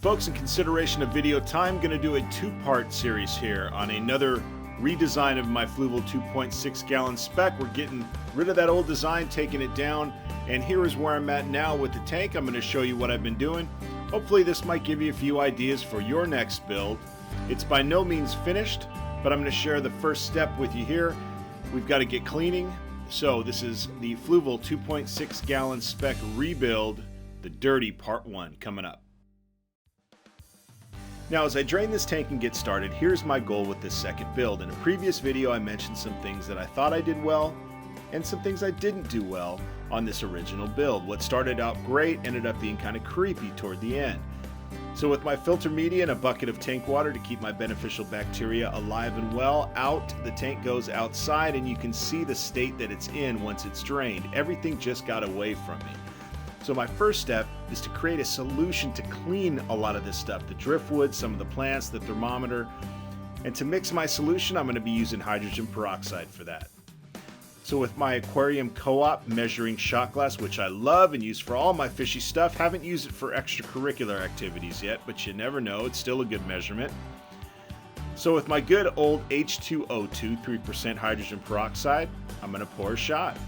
Folks, in consideration of video time, I'm going to do a two-part series here on another redesign of my Fluval 2.6 Gallon Spec. We're getting rid of that old design, taking it down, and here is where I'm at now with the tank. I'm going to show you what I've been doing. Hopefully this might give you a few ideas for your next build. It's by no means finished, but I'm going to share the first step with you here. We've got to get cleaning. So this is the Fluval 2.6 Gallon Spec rebuild, the dirty part 1 coming up. Now, as I drain this tank and get started, here's my goal with this second build. In a previous video, I mentioned some things that I thought I did well and some things I didn't do well on this original build. What started out great ended up being kind of creepy toward the end. So with my filter media and a bucket of tank water to keep my beneficial bacteria alive and well, the tank goes outside, and you can see the state that it's in once it's drained. Everything just got away from me. So my first step is to create a solution to clean a lot of this stuff, the driftwood, some of the plants, the thermometer. And to mix my solution, I'm going to be using hydrogen peroxide for that. So with my Aquarium Co-Op measuring shot glass, which I love and use for all my fishy stuff, haven't used it for extracurricular activities yet, but you never know, it's still a good measurement. So with my good old H2O2 3% hydrogen peroxide, I'm going to pour a shot.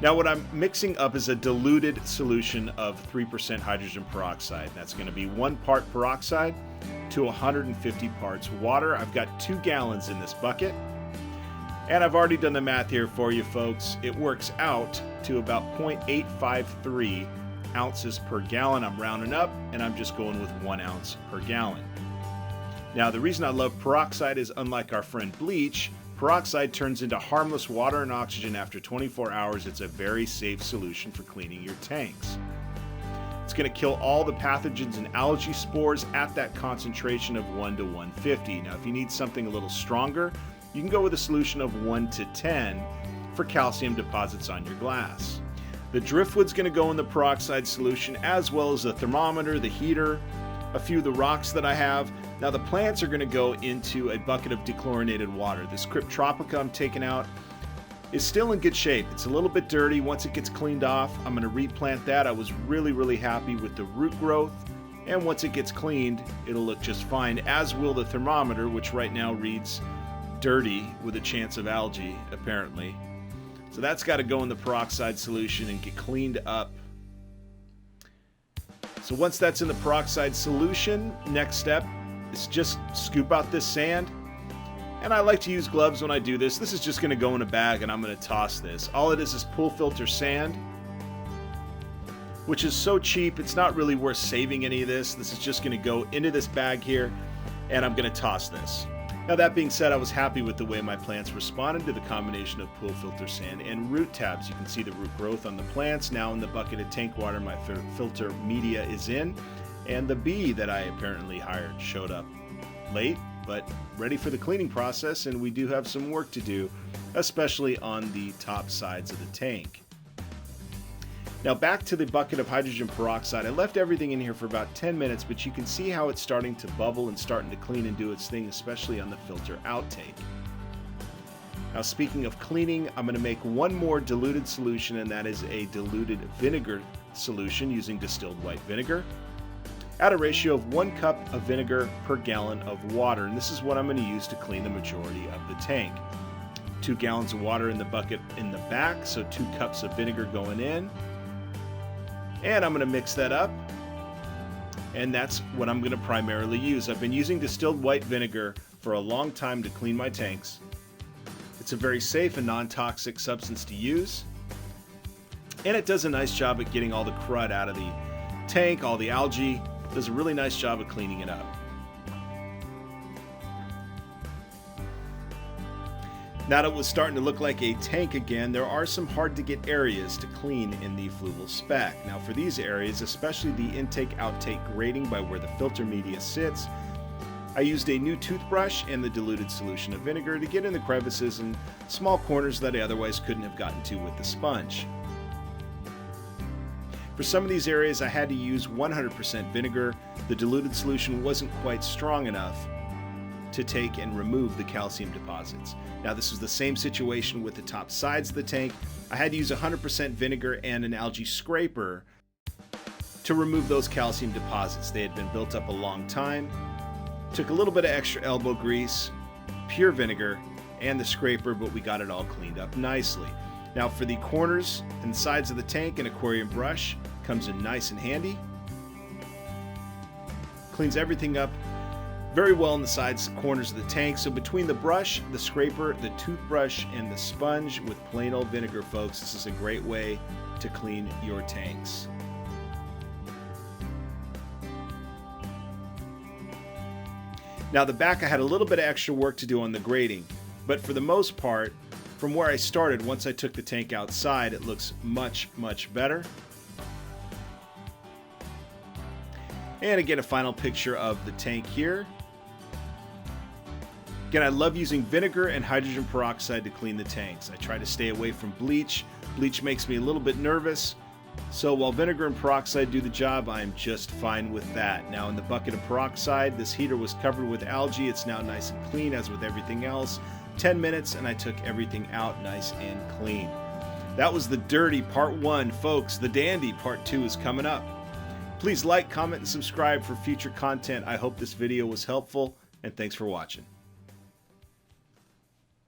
Now what I'm mixing up is a diluted solution of 3% hydrogen peroxide. That's going to be 1 part peroxide to 150 parts water. I've got 2 gallons in this bucket. And I've already done the math here for you folks. It works out to about 0.853 ounces per gallon. I'm rounding up, and I'm just going with 1 ounce per gallon. Now the reason I love peroxide is, unlike our friend bleach, peroxide turns into harmless water and oxygen after 24 hours. It's a very safe solution for cleaning your tanks. It's going to kill all the pathogens and algae spores at that concentration of 1 to 150. Now if you need something a little stronger, you can go with a solution of 1 to 10 for calcium deposits on your glass. The driftwood's going to go in the peroxide solution, as well as the thermometer, the heater, a few of the rocks that I have. Now the plants are going to go into a bucket of dechlorinated water. This Cryptotropica I'm taking out is still in good shape. It's a little bit dirty. Once it gets cleaned off, I'm going to replant that. I was really happy with the root growth, and once it gets cleaned, it'll look just fine, as will the thermometer, which right now reads dirty with a chance of algae, apparently. So that's got to go in the peroxide solution and get cleaned up. So once that's in the peroxide solution, next step is just scoop out this sand. And I like to use gloves when I do this. This is just going to go in a bag, and I'm going to toss this. All it is pool filter sand, which is so cheap, it's not really worth saving any of this. This is just going to go into this bag here, and I'm going to toss this. Now that being said, I was happy with the way my plants responded to the combination of pool filter sand and root tabs. You can see the root growth on the plants. Now in the bucket of tank water my filter media is in, and the bee that I apparently hired showed up late, but ready for the cleaning process, and we do have some work to do, especially on the top sides of the tank. Now back to the bucket of hydrogen peroxide. I left everything in here for about 10 minutes, but you can see how it's starting to bubble and starting to clean and do its thing, especially on the filter outtake. Now speaking of cleaning, I'm going to make one more diluted solution, and that is a diluted vinegar solution using distilled white vinegar at a ratio of 1 cup of vinegar per gallon of water. And this is what I'm going to use to clean the majority of the tank. 2 gallons of water in the bucket in the back, so 2 cups of vinegar going in. And I'm going to mix that up, and that's what I'm going to primarily use. I've been using distilled white vinegar for a long time to clean my tanks. It's a very safe and non-toxic substance to use, and it does a nice job at getting all the crud out of the tank, all the algae. It does a really nice job of cleaning it up. Now that it was starting to look like a tank again, there are some hard to get areas to clean in the Fluval Spec. Now for these areas, especially the intake-outtake grating by where the filter media sits, I used a new toothbrush and the diluted solution of vinegar to get in the crevices and small corners that I otherwise couldn't have gotten to with the sponge. For some of these areas I had to use 100% vinegar. The diluted solution wasn't quite strong enough to take and remove the calcium deposits. Now this was the same situation with the top sides of the tank. I had to use 100% vinegar and an algae scraper to remove those calcium deposits. They had been built up a long time. Took a little bit of extra elbow grease, pure vinegar, and the scraper, but we got it all cleaned up nicely. Now for the corners and sides of the tank, an aquarium brush comes in nice and handy. Cleans everything up very well in the sides corners of the tank. So between the brush, the scraper, the toothbrush, and the sponge with plain old vinegar, folks, this is a great way to clean your tanks. Now the back, I had a little bit of extra work to do on the grading, but for the most part, from where I started, once I took the tank outside, it looks much, much better. And again, a final picture of the tank here. Again, I love using vinegar and hydrogen peroxide to clean the tanks. I try to stay away from bleach. Bleach makes me a little bit nervous. So while vinegar and peroxide do the job, I'm just fine with that. Now in the bucket of peroxide, this heater was covered with algae. It's now nice and clean, as with everything else. 10 minutes and I took everything out nice and clean. That was the dirty part 1, folks. The dandy part 2 is coming up. Please like, comment, and subscribe for future content. I hope this video was helpful, and thanks for watching.